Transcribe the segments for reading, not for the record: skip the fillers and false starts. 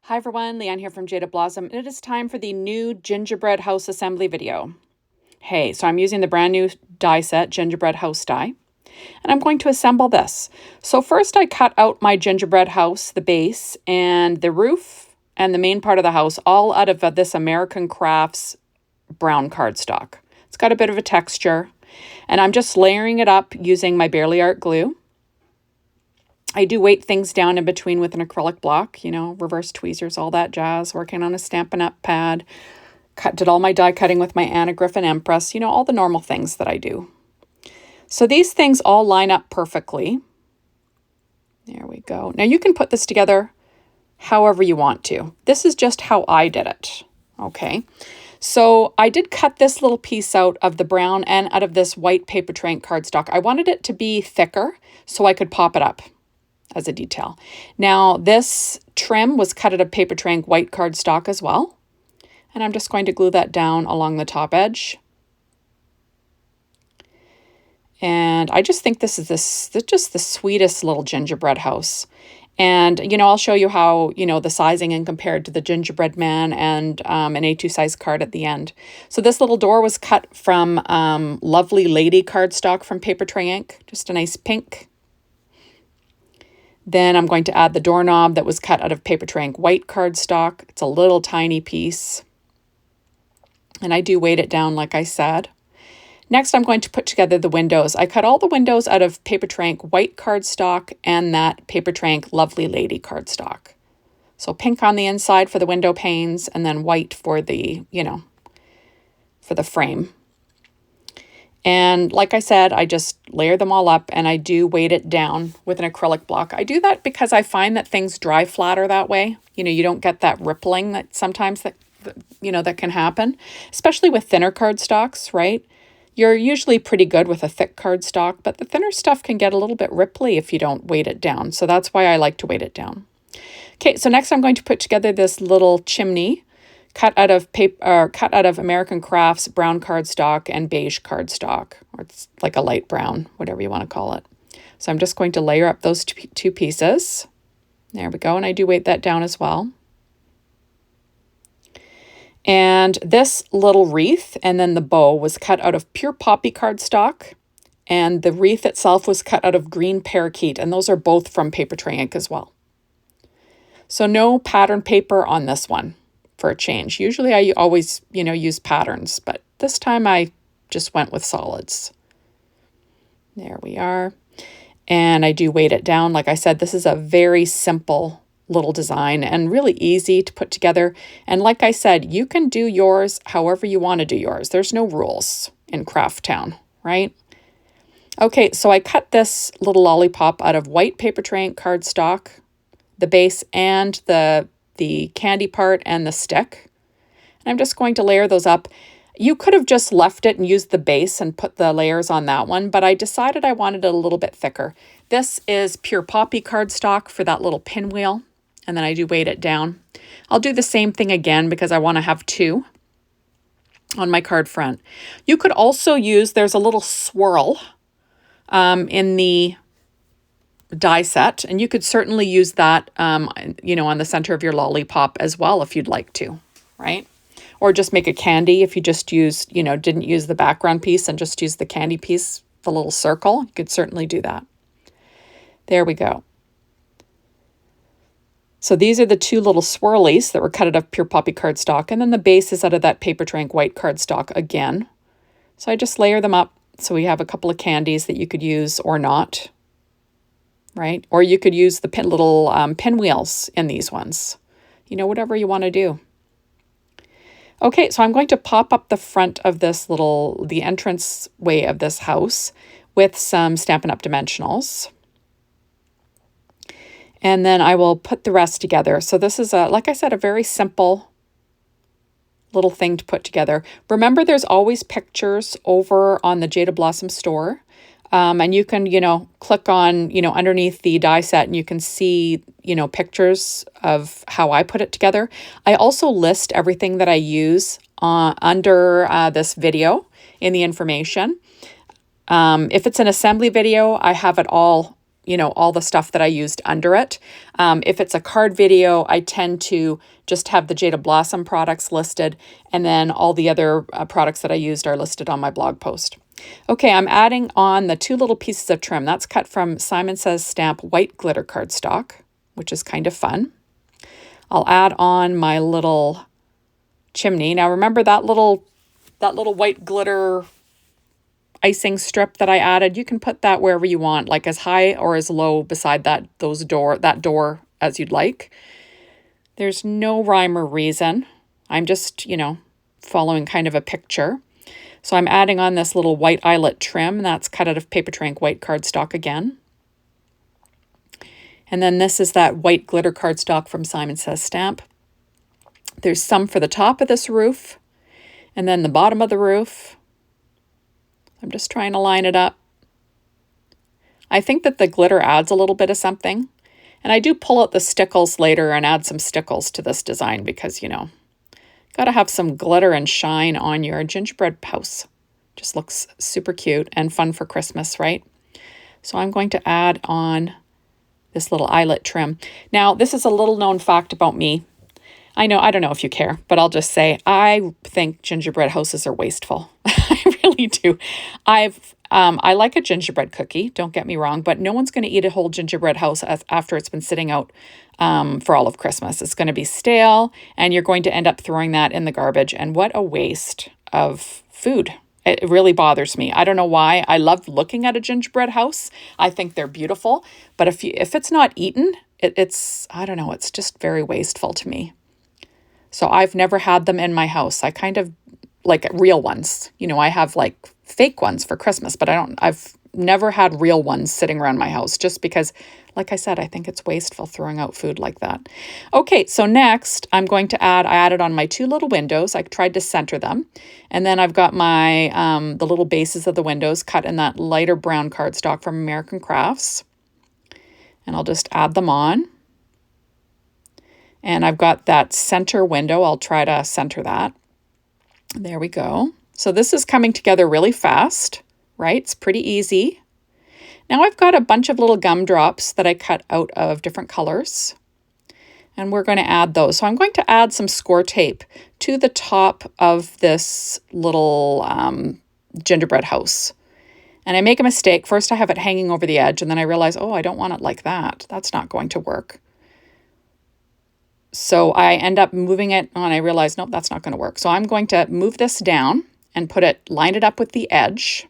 Hi everyone, Leanne here from Jaded Blossom, and it is time for the new gingerbread house assembly video. Hey, so I'm using the brand new die set, Gingerbread House die, and I'm going to assemble this. So first I cut out my gingerbread house, the base, and the roof, and the main part of the house, all out of this American Crafts brown cardstock. It's got a bit of a texture, and I'm just layering it up using my Barely Art glue. I do weight things down in between with an acrylic block, reverse tweezers, all that jazz, working on a Stampin' Up! Pad. Did all my die cutting with my Anna Griffin Empress, all the normal things that I do. So these things all line up perfectly. There we go. Now you can put this together however you want to. This is just how I did it, okay? So I did cut this little piece out of the brown and out of this white paper tray cardstock. I wanted it to be thicker so I could pop it up as a detail. Now this trim was cut out of paper tray white cardstock as well. And I'm just going to glue that down along the top edge. And I just think this is just the sweetest little gingerbread house. And, I'll show you how, the sizing and compared to the gingerbread man and an A2 size card at the end. So this little door was cut from Lovely Lady cardstock from Paper Tray Ink, just a nice pink. Then I'm going to add the doorknob that was cut out of Paper Tray Ink white cardstock. It's a little tiny piece. And I do weight it down like I said. Next, I'm going to put together the windows. I cut all the windows out of Paper Tray Ink white cardstock and that Paper Tray Ink Lovely Lady cardstock. So pink on the inside for the window panes and then white for the, for the frame. And like I said, I just layer them all up and I do weight it down with an acrylic block. I do that because I find that things dry flatter that way. You don't get that rippling that sometimes that can happen, especially with thinner cardstocks, right? You're usually pretty good with a thick cardstock, but the thinner stuff can get a little bit ripply if you don't weight it down. So that's why I like to weight it down. Okay, so next I'm going to put together this little chimney cut out of American Crafts brown cardstock and beige cardstock, or it's like a light brown, whatever you want to call it. So I'm just going to layer up those two pieces. There we go, and I do weight that down as well. And this little wreath and then the bow was cut out of pure poppy cardstock, and the wreath itself was cut out of green parakeet, and those are both from Paper Tray Ink as well. So no pattern paper on this one for a change. Usually I always, use patterns, but this time I just went with solids. There we are. And I do weight it down. Like I said, this is a very simple little design and really easy to put together. And like I said, you can do yours however you want to do yours. There's no rules in Craft Town, right? Okay, so I cut this little lollipop out of white Paper Tray Ink cardstock, the base and the candy part and the stick. And I'm just going to layer those up. You could have just left it and used the base and put the layers on that one, but I decided I wanted it a little bit thicker. This is pure poppy cardstock for that little pinwheel, and then I do weight it down. I'll do the same thing again because I want to have two on my card front. You could also use, there's a little swirl in the die set, and you could certainly use that, on the center of your lollipop as well if you'd like to, right? Or just make a candy if you just used, didn't use the background piece and just use the candy piece, the little circle. You could certainly do that. There we go. So these are the two little swirlies that were cut out of pure poppy cardstock, and then the base is out of that Paper Tray Ink white cardstock again. So I just layer them up so we have a couple of candies that you could use or not, right? Or you could use the little pinwheels in these ones, whatever you want to do. Okay, so I'm going to pop up the front of the entrance way of this house with some Stampin' Up! Dimensionals. And then I will put the rest together. So this is, like I said, a very simple little thing to put together. Remember, there's always pictures over on the Jaded Blossom store. And you can, click on, underneath the die set and you can see, pictures of how I put it together. I also list everything that I use under this video in the information. If it's an assembly video, I have it all you know, all the stuff that I used under it. If it's a card video, I tend to just have the Jaded Blossom products listed, and then all the other products that I used are listed on my blog post. Okay, I'm adding on the 2 little pieces of trim. That's cut from Simon Says Stamp white glitter cardstock, which is kind of fun. I'll add on my little chimney. Now remember that little white glitter icing strip that I added? You can put that wherever you want, like as high or as low beside that door as you'd like. There's no rhyme or reason. I'm just, you know, following kind of a picture. So I'm adding on this little white eyelet trim, and that's cut out of Paper Trank white cardstock again. And then this is that white glitter cardstock from Simon Says Stamp. There's some for the top of this roof, and then the bottom of the roof. I'm just trying to line it up. I think that the glitter adds a little bit of something. And I do pull out the Stickles later and add some Stickles to this design because, you know, got to have some glitter and shine on your gingerbread house. Just looks super cute and fun for Christmas, right? So I'm going to add on this little eyelet trim. Now, this is a little known fact about me. I don't know if you care, but I'll just say I think gingerbread houses are wasteful. I really do. I like a gingerbread cookie, don't get me wrong, but no one's going to eat a whole gingerbread house after it's been sitting out for all of Christmas. It's going to be stale, and you're going to end up throwing that in the garbage. And what a waste of food. It really bothers me. I don't know why. I love looking at a gingerbread house. I think they're beautiful, but if it's not eaten, it's I don't know, it's just very wasteful to me. So I've never had them in my house. I kind of like real ones. You know, I have like fake ones for Christmas, but I've never had real ones sitting around my house just because, like I said, I think it's wasteful throwing out food like that. Okay, so next I'm going to I added on my 2 little windows. I tried to center them. And then I've got my, the little bases of the windows cut in that lighter brown cardstock from American Crafts. And I'll just add them on. And I've got that center window. I'll try to center that. There we go. So this is coming together really fast, right? It's pretty easy. Now I've got a bunch of little gumdrops that I cut out of different colors. And we're going to add those. So I'm going to add some score tape to the top of this little gingerbread house. And I make a mistake. First I have it hanging over the edge, and then I realize, oh, I don't want it like that. That's not going to work. So I end up moving it and I realize, nope, that's not going to work. So I'm going to move this down and line it up with the edge.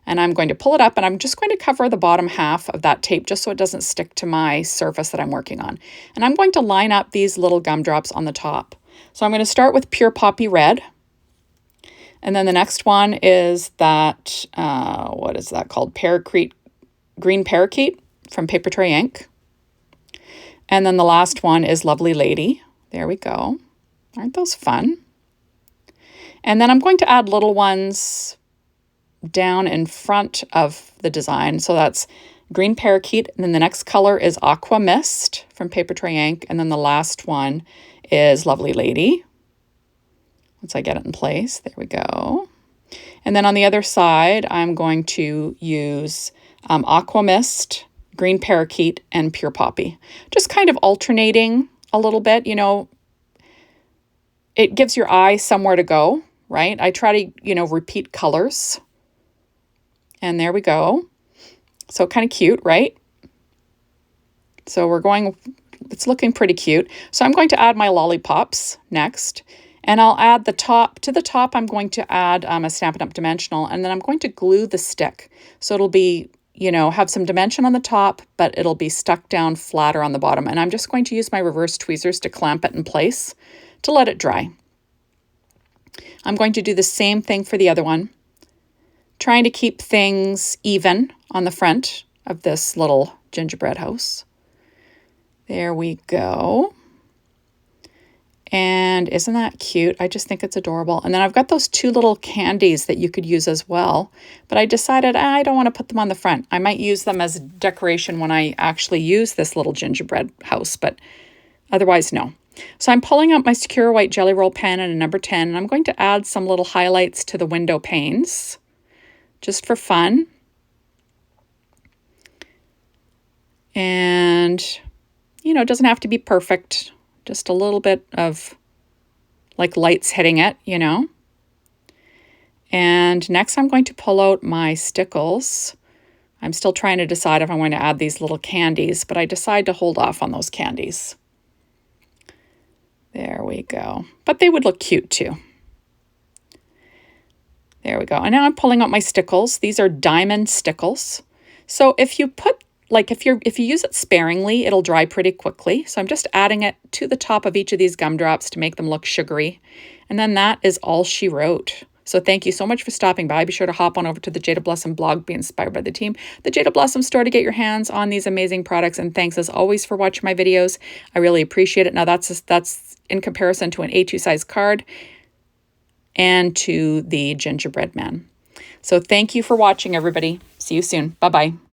And I'm going to pull it up, and I'm just going to cover the bottom half of that tape just so it doesn't stick to my surface that I'm working on. And I'm going to line up these little gumdrops on the top. So I'm going to start with Pure Poppy Red. And then the next one is that, what is that called? Green Parakeet from Paper Tray Ink. And then the last one is Lovely Lady. There we go. Aren't those fun? And then I'm going to add little ones down in front of the design. So that's Green Parakeet. And then the next color is Aqua Mist from Paper Tray Ink. And then the last one is Lovely Lady. Once I get it in place, there we go. And then on the other side, I'm going to use Aqua Mist, Green Parakeet, and Pure Poppy. Just kind of alternating a little bit, you know. It gives your eye somewhere to go, right? I try to, you know, repeat colors. And there we go. So kind of cute, right? So it's looking pretty cute. So I'm going to add my lollipops next. And I'll add to the top, I'm going to add a Stampin' Up! Dimensional, and then I'm going to glue the stick. So it'll be, you know, have some dimension on the top, but it'll be stuck down flatter on the bottom. And I'm just going to use my reverse tweezers to clamp it in place to let it dry. I'm going to do the same thing for the other one, trying to keep things even on the front of this little gingerbread house. There we go. And isn't that cute? I just think it's adorable. And then I've got those 2 little candies that you could use as well. But I decided I don't want to put them on the front. I might use them as decoration when I actually use this little gingerbread house, but otherwise, no. So I'm pulling out my Sakura white jelly roll pen and a number 10, and I'm going to add some little highlights to the window panes, just for fun. And, you know, it doesn't have to be perfect. Just a little bit of like lights hitting it, you know. And next I'm going to pull out my Stickles. I'm still trying to decide if I'm going to add these little candies, but I decide to hold off on those candies. There we go. But they would look cute too. There we go. And now I'm pulling out my Stickles. These are diamond Stickles. So if you put, like if you use it sparingly, it'll dry pretty quickly. So I'm just adding it to the top of each of these gumdrops to make them look sugary. And then that is all she wrote. So thank you so much for stopping by. Be sure to hop on over to the Jaded Blossom blog, be inspired by the team, the Jaded Blossom store, to get your hands on these amazing products. And thanks as always for watching my videos. I really appreciate it. Now that's in comparison to an A2 size card and to the gingerbread man. So thank you for watching, everybody. See you soon. Bye-bye.